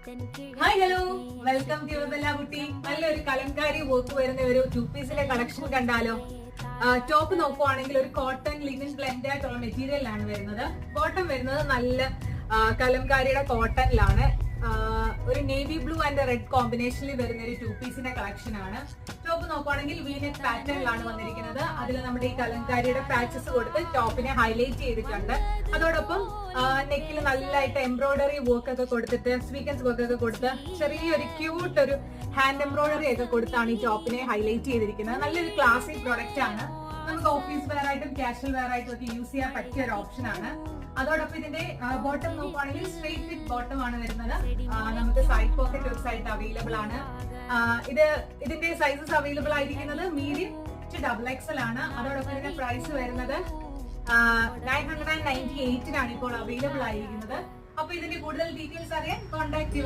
Hi hello welcome to ബെല്ല ബുട്ടി. നല്ലൊരു കലംകാരി വർക്ക് വരുന്ന ഒരു 2 പീസിലെ കളക്ഷൻ കണ്ടാലോ? ടോപ്പ് നോക്കുവാണെങ്കിൽ ഒരു കോട്ടൺ ലിനൻ ബ്ലെൻഡ് ആയിട്ടുള്ള മെറ്റീരിയലാണ് വരുന്നത്. ബോട്ടം വരുന്നത് നല്ല കലംകാരിയുടെ കോട്ടണിലാണ്. ഒരു നേവി ബ്ലൂ ആൻഡ് റെഡ് കോമ്പിനേഷനിൽ വരുന്ന ഒരു 2 പീസിന്റെ കളക്ഷൻ ആണ്. ടോപ്പ് നോക്കുവാണെങ്കിൽ വീനെക്ക് പാറ്റേണിലാണ് വന്നിരിക്കുന്നത്. അതിൽ നമ്മുടെ ഈ കലംകാരിയുടെ പാച്ചസ് കൊടുത്ത് ടോപ്പിനെ ഹൈലൈറ്റ് ചെയ്തിട്ടുണ്ട്. അതോടൊപ്പം നെക്കിൽ നല്ലതായിട്ട് എംബ്രോയിഡറി വർക്ക് ഒക്കെ കൊടുത്തിട്ട് സ്വീക്കൻസ് വർക്ക് ഒക്കെ കൊടുത്ത് ചെറിയൊരു ക്യൂട്ട് ഒരു ഹാൻഡ് എംബ്രോയിഡറി ഒക്കെ കൊടുത്താണ് ഈ ടോപ്പിനെ ഹൈലൈറ്റ് ചെയ്തിരിക്കുന്നത്. നല്ലൊരു ക്ലാസിക് പ്രൊഡക്റ്റ് ആണ്. നമുക്ക് ഓഫീസ് വെയർ ആയിട്ടും കാഷ്വൽ വെയർ ആയിട്ടും ഒക്കെ യൂസ് ചെയ്യാൻ പറ്റിയ ഒരു ഓപ്ഷൻ ആണ്. അതോടൊപ്പം ഇതിന്റെ ബോട്ടം നോക്കുവാണെങ്കിൽ സ്ട്രെയിറ്റ് ഫിറ്റ് ബോട്ടം ആണ് വരുന്നത്. നമുക്ക് സൈഡ് പോക്കറ്റ് ഒരു സൈഡ് അവൈലബിൾ ആണ്. ഇതിന്റെ സൈസസ് അവൈലബിൾ ആയിരിക്കുന്നത് മീഡിയം ടു XXL ആണ്. അതോടൊപ്പം ഇതിന്റെ പ്രൈസ് വരുന്നത് 998 ഇപ്പോൾ അവൈലബിൾ ആയിരിക്കുന്നത്. അപ്പൊ ഇതിന്റെ കൂടുതൽ ഡീറ്റെയിൽസ് അറിയാൻ കോൺടാക്ട്